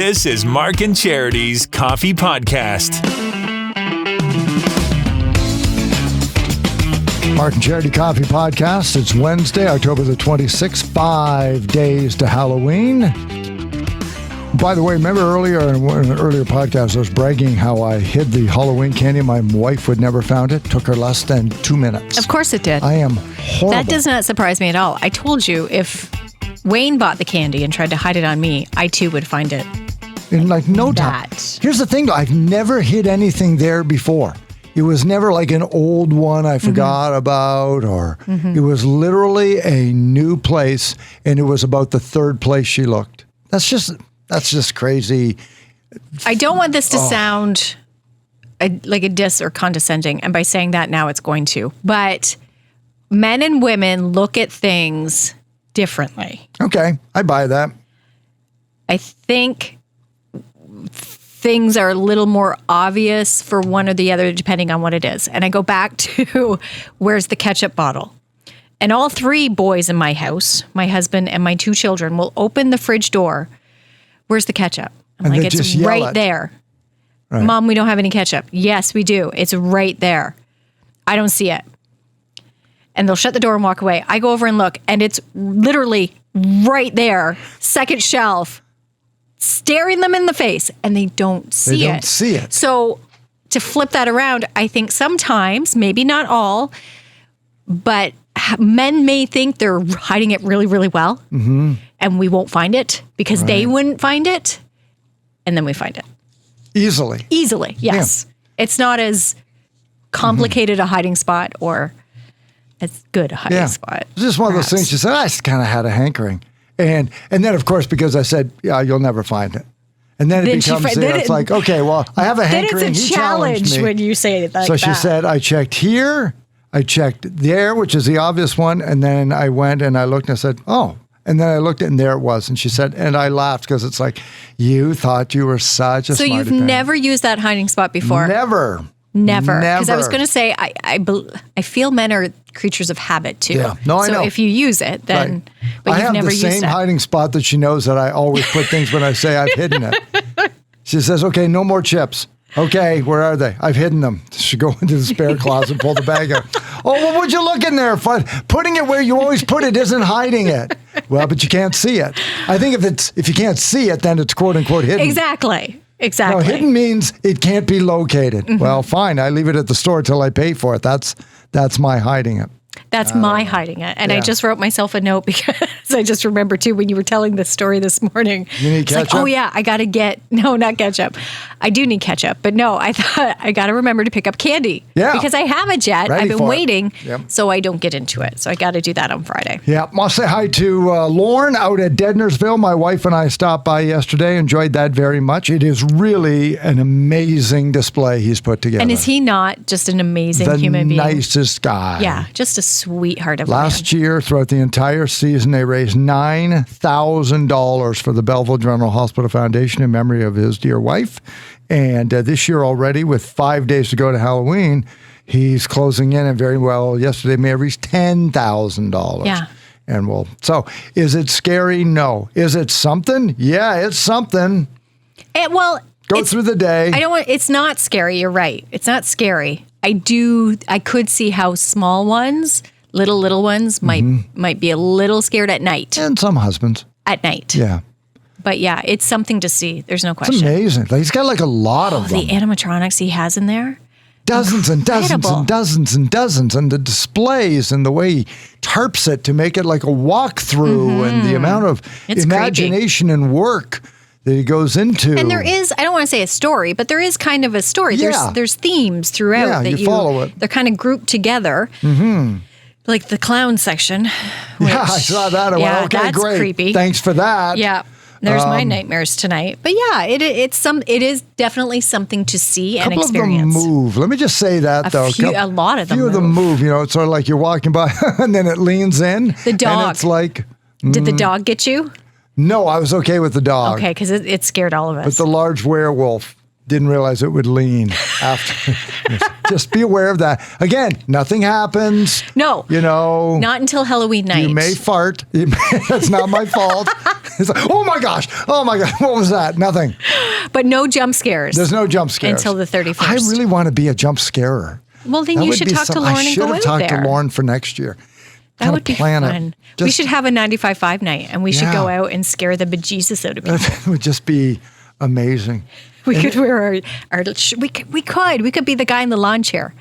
This is Mark and Charity's Coffee Podcast. Mark and Charity Coffee Podcast. It's Wednesday, October the 26th, 5 days to Halloween. By the way, remember earlier in an earlier podcast, I was bragging how I hid the Halloween candy. My wife would never found it. Took her less than 2 minutes. Of course it did. I am horrible. That does not surprise me at all. I told you if Wayne bought the candy and tried to hide it on me, I too would find it. In like no time. Here's the thing, though. I've never hid anything there before. It was never like an old one I forgot about, or it was literally a new place, and it was about the third place she looked. That's just crazy. I don't want this to sound like a diss or condescending, and by saying that now it's going to. But men and women look at things differently. Okay, I buy that. I think things are a little more obvious for one or the other depending on what it is. And I go back to where's the ketchup bottle? And all three boys in my house, my husband and my two children, will open the fridge door. Where's the ketchup? I'm like, it's right there. Right. Mom, we don't have any ketchup. Yes, we do. It's right there. I don't see it. And they'll shut the door and walk away. I go over and look, and it's literally right there, second shelf, staring them in the face, and they don't see it. They don't see it. So to flip that around, I think sometimes, maybe not all, but men may think they're hiding it really, really well, and we won't find it because they wouldn't find it, and then we find it. Easily, yes. Yeah. It's not as complicated a hiding spot or as good a hiding spot. It's just one of those things. She said, I just kind of had a hankering. And then, of course, because I said, yeah, you'll never find it. And then it becomes, it's like, okay, well, I have a hankering. Then it's a challenge when you say it like that. So she said, I checked here, I checked there, which is the obvious one. And then I went and I looked and I said, oh. And then I looked and there it was. And she said, and I laughed because it's like, you thought you were such a So smarty you've pants. Never used that hiding spot before? Never. Because I was going to say, I feel men are creatures of habit too. Yeah. No, I know. So if you use it, then, but you've never used it. I have the same hiding spot that she knows that I always put things when I say I've hidden it. She says, okay, no more chips. Okay, where are they? I've hidden them. She go into the spare closet and pull the bag out. Oh, well, would you look in there? Putting it where you always put it isn't hiding it. Well, but you can't see it. I think if you can't see it, then it's quote unquote hidden. Exactly. No, hidden means it can't be located. Well, fine. I leave it at the store till I pay for it. That's my hiding it. That's my hiding it. And I just wrote myself a note because I just remember too when you were telling this story this morning. You need ketchup? Like, oh yeah, I got to no, not ketchup. I do need ketchup. But no, I thought I got to remember to pick up candy. Yeah. Because I have a jet. I've been waiting. Yep. So I don't get into it. So I got to do that on Friday. Yeah. I'll say hi to Lauren out at Deadnersville. My wife and I stopped by yesterday. Enjoyed that very much. It is really an amazing display he's put together. And is he not just an amazing human being? The nicest guy. Yeah. Just a sweetheart of a man. Last year, throughout the entire season, they raised $9,000 for the Belleville General Hospital Foundation in memory of his dear wife. And this year already, with 5 days to go to Halloween, he's closing in, and very well, yesterday may have reached $10,000. Yeah. And so is it scary? No. Is it something? Yeah, it's something. Go through the day. It's not scary. You're right. It's not scary. I could see how small ones, little ones might be a little scared at night. And some husbands. At night. Yeah. But yeah, it's something to see. There's no question. It's amazing. He's got like a lot of them. The animatronics he has in there. Dozens and dozens and dozens and dozens. And the displays and the way he tarps it to make it like a walkthrough and the amount of imagination and work that he goes into. And there is, I don't want to say a story, but there is kind of a story. Yeah. There's themes throughout that you follow it. They're kind of grouped together. Like the clown section. Which, I saw that. I went, okay, that's great. Creepy. Thanks for that. Yeah. There's my nightmares tonight. But yeah, it is definitely something to see and experience. A couple of them move. Let me just say that, though. A lot of them move. A few of them move. You know, it's sort of like you're walking by and then it leans in. The dog. And it's like... Did the dog get you? No, I was okay with the dog. Okay, because it scared all of us. But the large werewolf Didn't realize it would lean after. Just be aware of that. Again, nothing happens. No. You know. Not until Halloween night. You may fart. That's not my fault. It's like, oh my gosh. What was that? Nothing. But no jump scares. There's no jump scares. Until the 31st. I really want to be a jump scarer. Well, then you should talk to Lauren and go out there. I should have talked to Lauren for next year. That would be fun. We should have a 95.5 night, and we should go out and scare the bejesus out of people. It would just be amazing. We could wear we could be the guy in the lawn chair,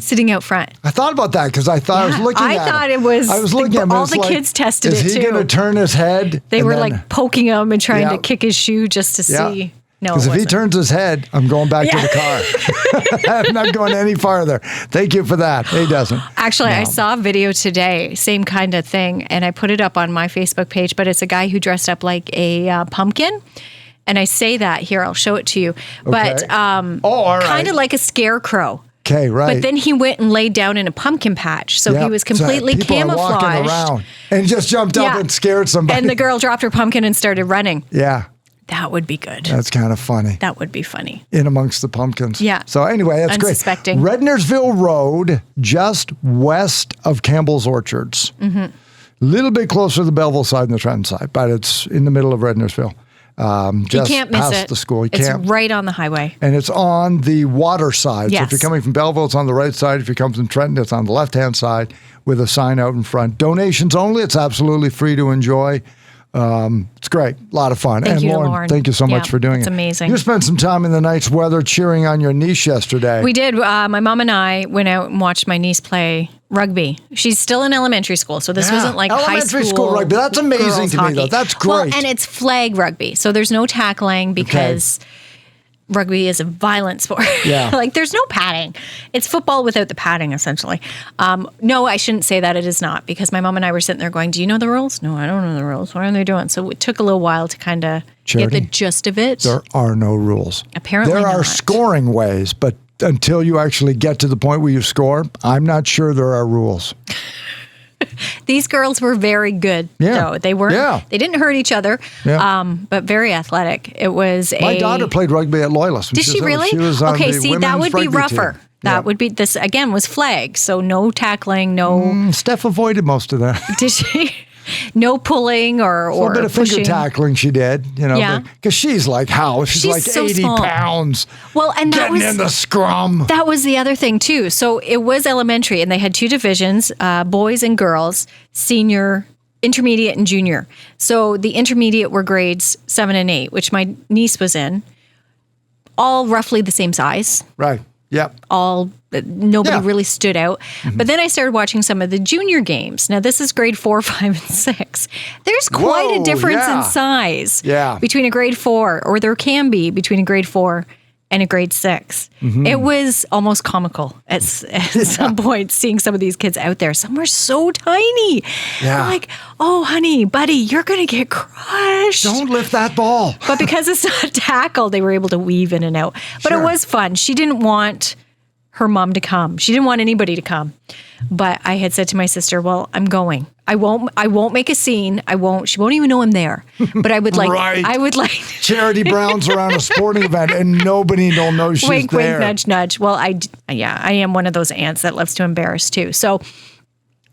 sitting out front. I thought about that because I thought I was looking at thought it was. I was looking at all the kids tested it too. Is he going to turn his head? They were like poking him and trying to kick his shoe just to see. No, because if he turns his head, I'm going back to the car. I'm not going any farther. Thank you for that. He doesn't. Actually, I saw a video today, same kind of thing, and I put it up on my Facebook page, but it's a guy who dressed up like a pumpkin. And I say that here, I'll show it to you. But all right. Kind of like a scarecrow. Okay, right. But then he went and laid down in a pumpkin patch. So he was completely camouflaged. Walking around and just jumped up and scared somebody. And the girl dropped her pumpkin and started running. Yeah. That would be good. That's kind of funny. That would be funny. In amongst the pumpkins. Yeah. So anyway, that's great. Unsuspecting. Rednersville Road, just west of Campbell's Orchards. A little bit closer to the Belleville side than the Trenton side, but it's in the middle of Rednersville. Just you can't miss past it. The school. It's right on the highway. And it's on the water side. Yes. So if you're coming from Belleville, it's on the right side. If you come from Trenton, it's on the left-hand side with a sign out in front. Donations only. It's absolutely free to enjoy. It's great. A lot of fun. Thank you, Lauren, thank you so much for doing it. It's amazing. You spent some time in the nice weather cheering on your niece yesterday. We did. My mom and I went out and watched my niece play rugby. She's still in elementary school, so this wasn't like high school. Elementary school rugby. That's amazing to me, though. That's great. Well, and it's flag rugby, so there's no tackling because rugby is a violent sport. Yeah. Like there's no padding. It's football without the padding, essentially. No, I shouldn't say that. It is not, because my mom and I were sitting there going, do you know the rules? No, I don't know the rules. What are they doing? So it took a little while to kind of get the gist of it. There are no rules. Apparently there are not. Scoring ways, but until you actually get to the point where you score, I'm not sure there are rules. These girls were very good, though. They weren't. They didn't hurt each other, but very athletic. It was My daughter played rugby at Loyalist. Did she really? She was on the that would be rougher. Team. That would be, this again was flag, so no tackling, no. Steph avoided most of that. Did she? No pulling or a little bit of pushing. finger tackling she did, because she's like She's like so 80 small. pounds. Well, and getting in the scrum. That was the other thing too. So it was elementary, and they had two divisions: boys and girls, senior, intermediate, and junior. So the intermediate were grades 7 and 8, which my niece was in. All roughly the same size. Right. Yep. Nobody really stood out. But then I started watching some of the junior games. Now, this is grade 4, 5, and 6. There's quite a difference in size between a grade 4, or there can be between a grade 4 and a grade 6. It was almost comical at some point, seeing some of these kids out there. Some were so tiny. Yeah. Like, oh, honey, buddy, you're going to get crushed. Don't lift that ball. But because it's not tackled, they were able to weave in and out. But it was fun. She didn't want her mom to come. She didn't want anybody to come. But I had said to my sister, well, I'm going. I won't make a scene. She won't even know I'm there. But I would like, I would like. Charity Brown's around a sporting event and nobody will know she's wink, there. Wink, nudge, nudge. Well, I am one of those aunts that loves to embarrass too. So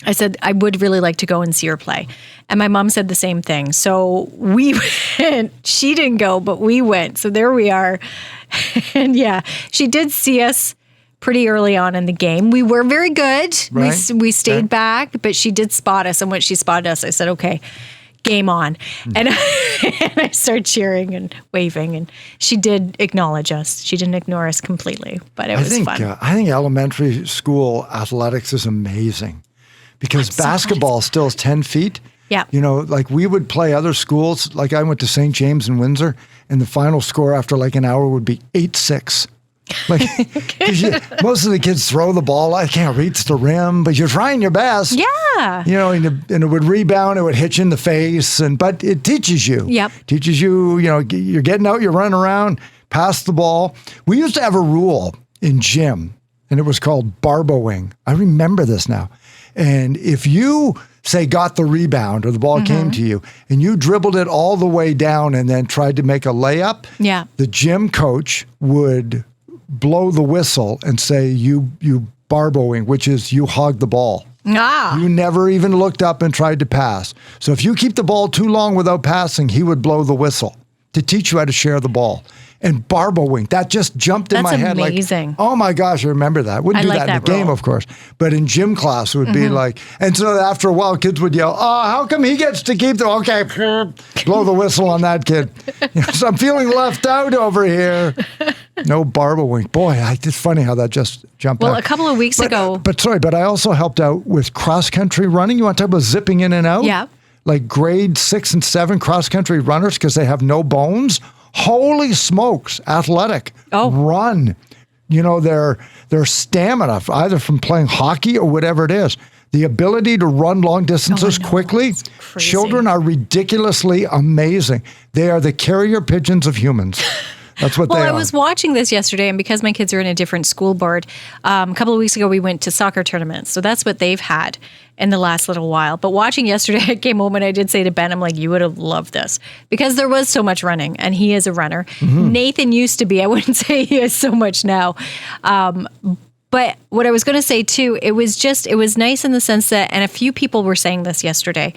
I said, I would really like to go and see her play. And my mom said the same thing. So we went. She didn't go, but we went. So there we are. And she did see us pretty early on in the game. We were very good. Right. We stayed back, but she did spot us. And when she spotted us, I said, okay, game on. And I started cheering and waving. And she did acknowledge us. She didn't ignore us completely, but it was fun. I think elementary school athletics is amazing because basketball still is 10 feet. Yeah. Like we would play other schools. Like I went to St. James in Windsor, and the final score after like an hour would be 8-6. Like, most of the kids throw the ball. I can't reach the rim, but you're trying your best. Yeah. And it would rebound. It would hit you in the face. But it teaches you. Yep. Teaches you, you're getting out, you're running around, pass the ball. We used to have a rule in gym, and it was called barboing. I remember this now. And if you say, got the rebound or the ball came to you and you dribbled it all the way down and then tried to make a layup, the gym coach would blow the whistle and say, you barboing, which is you hog the ball. You never even looked up and tried to pass. So if you keep the ball too long without passing, he would blow the whistle to teach you how to share the ball. And barboing, that just jumped in my head. That's amazing. Like, oh my gosh, I remember that. Wouldn't do that in the game, of course. But in gym class, it would be like, and so after a while, kids would yell, oh, how come he gets to keep the, okay, blow the whistle on that kid. So I'm feeling left out over here. No barboing. Boy, it's funny how that just jumped out. Well, a couple of weeks ago. But I also helped out with cross-country running. You want to talk about zipping in and out? Yeah. Like grade 6 and 7 cross-country runners because they have no bones. Holy smokes, athletic. Run. You know, their stamina, either from playing hockey or whatever it is. The ability to run long distances quickly. Children are ridiculously amazing. They are the carrier pigeons of humans. That's what they are. Well, I was watching this yesterday, and because my kids are in a different school board, a couple of weeks ago we went to soccer tournaments. So that's what they've had in the last little while. But watching yesterday, I came home and I did say to Ben, I'm like, you would have loved this. Because there was so much running, and he is a runner. Nathan used to be. I wouldn't say he is so much now. But what I was going to say, too, it was nice in the sense that, and a few people were saying this yesterday,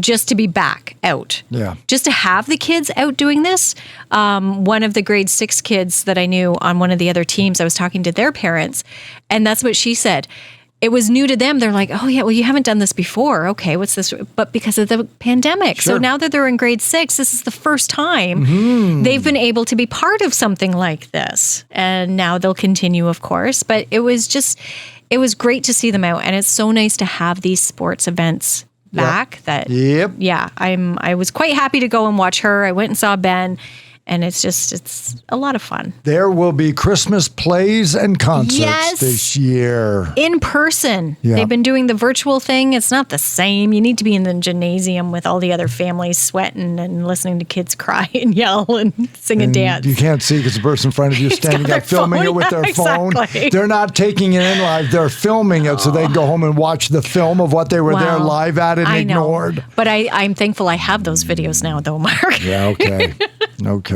just to be back out. Yeah. Just to have the kids out doing this. One of the grade 6 kids that I knew on one of the other teams, I was talking to their parents, and that's what she said. It was new to them. They're like, oh, yeah, well, you haven't done this before. Okay, what's this? But because of the pandemic. Sure. So now that they're in grade 6, this is the first time they've been able to be part of something like this. And now they'll continue, of course. But it was great to see them out. And it's so nice to have these sports events back I was quite happy to go and watch her. I went and saw Ben, and it's a lot of fun. There will be Christmas plays and concerts this year. In person. Yeah. They've been doing the virtual thing. It's not the same. You need to be in the gymnasium with all the other families sweating and listening to kids cry and yell and sing and dance. You can't see because the person in front of you is standing up filming it with their phone. They're not taking it in live. They're filming it so they can go home and watch the film of what they were there live at and ignored. Know. But I'm thankful I have those videos now, though, Mark. Yeah, okay. Okay.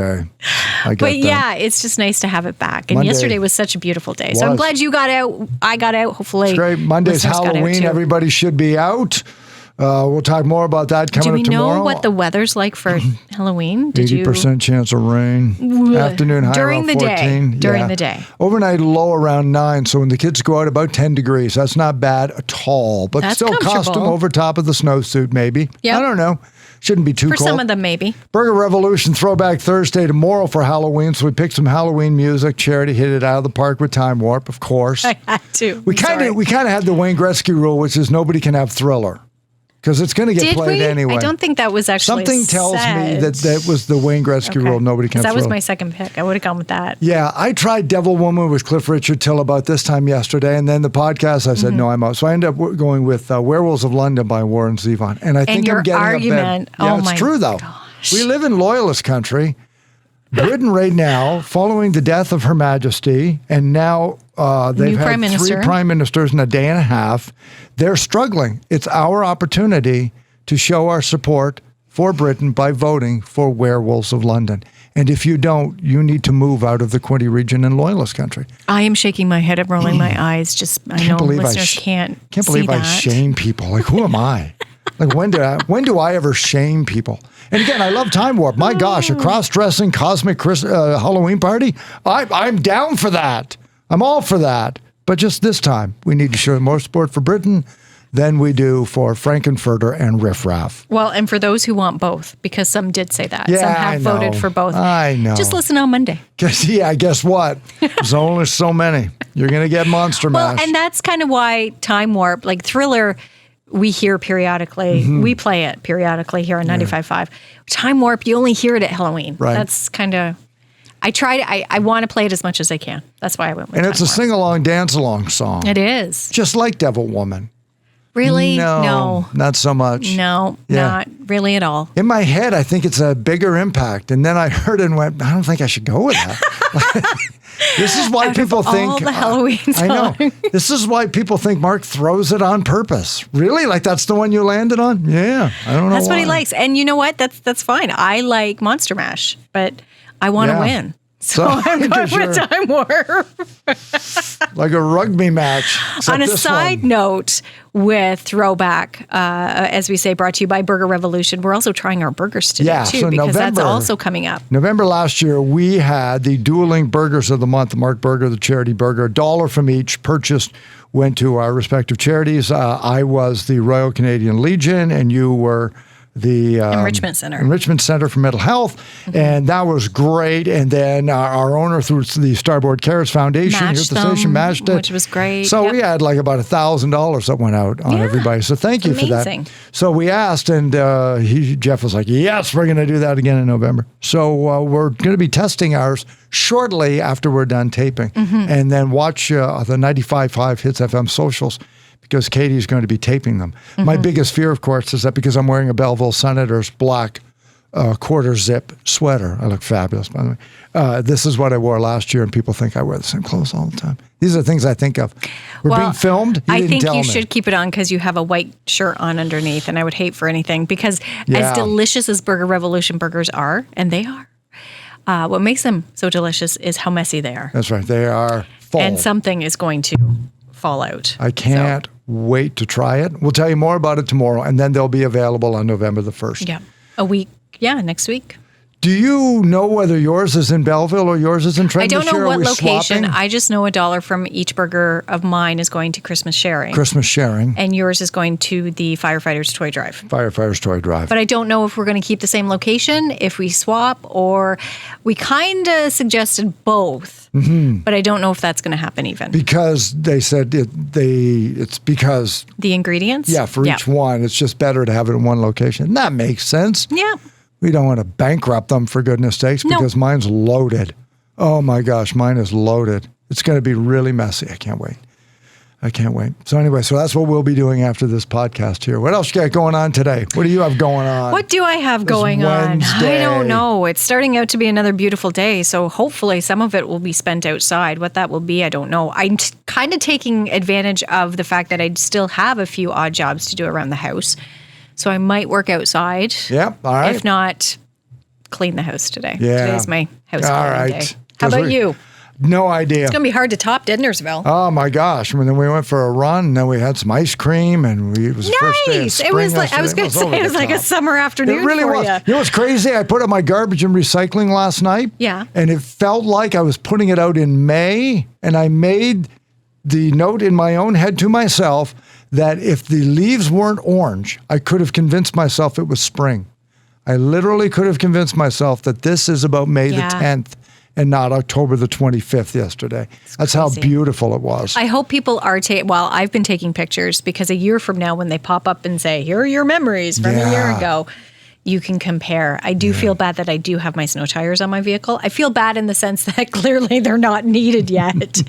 I get that. It's just nice to have it back. And yesterday was such a beautiful day. So I'm glad you got out. I got out. Hopefully. It's great. Monday's Halloween. Everybody should be out. We'll talk more about that coming up tomorrow. Do we know what the weather's like for Halloween? 80% chance of rain. Afternoon high during around 14. During the day. Overnight low around 9. So when the kids go out, about 10 degrees. That's not bad at all. But that's still costume over top of the snowsuit, maybe. Yep. I don't know. Shouldn't be too cold. For some of them, maybe. Burger Revolution Throwback Thursday tomorrow for Halloween. So we picked some Halloween music. Charity hit it out of the park with Time Warp, of course. I had to. We kind of had the Wayne Gretzky rule, which is nobody can have Thriller. Because it's going to get played anyway. I don't think that was actually something tells me that was the Wayne Gretzky rule. Nobody can. That was my second pick. I would have gone with that. Yeah, I tried Devil Woman with Cliff Richard Till about this time yesterday, and then the podcast I said no, I'm out. So I ended up going with Werewolves of London by Warren Zevon, and I think I'm getting a bed. Yeah, it's true though. Gosh. We live in loyalist country. Britain right now, following the death of Her Majesty, and now they've had 3 prime ministers in a day and a half. They're struggling. It's our opportunity to show our support for Britain by voting for Werewolves of London. And if you don't, you need to move out of the Quinte region in loyalist country. I am shaking my head and rolling my eyes. Just I know listeners can't believe I shame people. Like, who am I? Like, when do I ever shame people? And again, I love Time Warp. My gosh, a cross-dressing cosmic Halloween party? I'm down for that. I'm all for that. But just this time, we need to show more support for Britain than we do for Frankenfurter and Riff Raff. Well, and for those who want both, because some did say that. Yeah, some have voted for both. I know. Just listen on Monday. Guess what? There's only so many. You're going to get Monster Mash. Well, and that's kind of why Time Warp, like Thriller, we hear periodically. We play it periodically here on 95.5. Time Warp, you only hear it at Halloween. Right. That's kind of... I want to play it as much as I can. That's why I went with it. And it's a sing-along, dance-along song. It is. Just like Devil Woman. Really? No. Not so much. No, not really at all. In my head, I think it's a bigger impact. And then I heard it and went, I don't think I should go with that. This is why people think all the Halloween songs. I know. This is why people think Mark throws it on purpose. Really? Like that's the one you landed on? Yeah. I don't know. That's why. what he likes. And you know what? That's fine. I like Monster Mash, but I want to win. So I'm going with Time Warp. Like a rugby match. On a side note, with Throwback, as we say, brought to you by Burger Revolution, we're also trying our burgers today, too, so because November, that's also coming up. November last year, we had the dueling burgers of the month, the Mark Burger, the charity burger, $1 from each purchased went to our respective charities. I was the Royal Canadian Legion, and you were the Enrichment Center for Mental Health, and that was great. And then our owner through the Starboard Cares Foundation here at the station matched it, which was great. So we had like about $1,000 that went out on everybody. So thank you for that. So we asked, and Jeff was like, "Yes, we're going to do that again in November." So we're going to be testing ours shortly after we're done taping, and then watch the 95.5 Hits FM socials, because Katie's going to be taping them. My biggest fear, of course, is that because I'm wearing a Belleville Senators black quarter zip sweater, I look fabulous, by the way. This is what I wore last year, and people think I wear the same clothes all the time. These are the things I think of. We're being filmed. I think you should keep it on because you have a white shirt on underneath, and I would hate for anything, because as delicious as Burger Revolution burgers are, and they are, what makes them so delicious is how messy they are. That's right. They are full. And something is going to fall out. I can't wait to try it. We'll tell you more about it tomorrow, and then they'll be available on November the 1st. Yeah. A week. Yeah, next week. Do you know whether yours is in Belleville or yours is in Trenton? I don't know what location. I just know $1 from each burger of mine is going to Christmas Sharing. Christmas Sharing. And yours is going to the Firefighters Toy Drive. Firefighters Toy Drive. But I don't know if we're going to keep the same location, if we swap, or we kind of suggested both. But I don't know if that's going to happen even. Because they said it's because... The ingredients? Yeah, for each one. It's just better to have it in one location. That makes sense. Yeah. We don't want to bankrupt them, for goodness sakes, because mine's loaded. Oh my gosh, mine is loaded. It's going to be really messy. I can't wait. So anyway, that's what we'll be doing after this podcast here. What else you got going on today? What do you have going on? What do I have going on? I don't know. It's starting out to be another beautiful day, so hopefully some of it will be spent outside. What that will be, I don't know. I'm kind of taking advantage of the fact that I still have a few odd jobs to do around the house. So I might work outside. Yeah, all right. If not, clean the house today. Yeah. Today's my house cleaning day. How about you? No idea. It's going to be hard to top Deadnersville. Oh my gosh. And then we went for a run, and then we had some ice cream, and it was the first day of spring. It was like, I was going to say, it was like a summer afternoon. It really was. You know what's crazy? I put up my garbage and recycling last night. Yeah. And it felt like I was putting it out in May, and I made the note in my own head to myself that if the leaves weren't orange, I could have convinced myself it was spring. I literally could have convinced myself that this is about May the 10th and not October the 25th yesterday. That's how beautiful it was. I hope people are I've been taking pictures, because a year from now when they pop up and say, here are your memories from a year ago, you can compare. I do feel bad that I do have my snow tires on my vehicle. I feel bad in the sense that clearly they're not needed yet,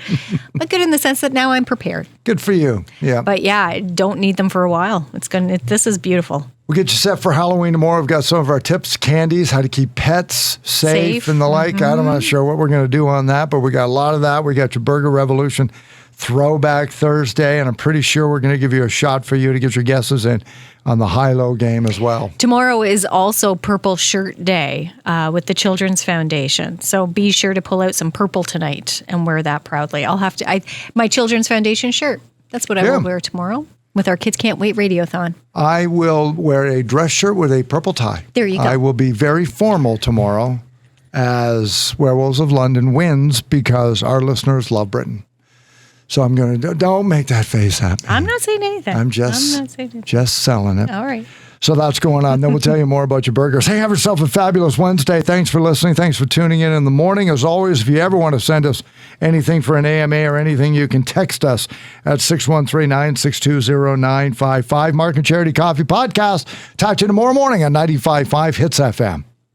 but good in the sense that now I'm prepared. Good for you. Yeah. But yeah, I don't need them for a while. This is beautiful. We'll get you set for Halloween tomorrow. We've got some of our tips, candies, how to keep pets safe. And the like. I'm not sure what we're going to do on that, but we got a lot of that. We got your Burger Revolution Throwback Thursday, and I'm pretty sure we're going to give you a shot for you to get your guesses in on the high-low game as well. Tomorrow is also Purple Shirt Day with the Children's Foundation. So be sure to pull out some purple tonight and wear that proudly. I'll have to, my Children's Foundation shirt. That's what I will wear tomorrow with our Kids Can't Wait Radiothon. I will wear a dress shirt with a purple tie. There you go. I will be very formal tomorrow as Werewolves of London wins, because our listeners love Britain. So I'm going to, don't make that face happen. I'm not saying anything. I'm just selling it. All right. So that's going on. Then we'll tell you more about your burgers. Hey, have yourself a fabulous Wednesday. Thanks for listening. Thanks for tuning in the morning. As always, if you ever want to send us anything for an AMA or anything, you can text us at 613-962-0955. Mark and Charity Coffee Podcast. Talk to you tomorrow morning on 95.5 Hits FM.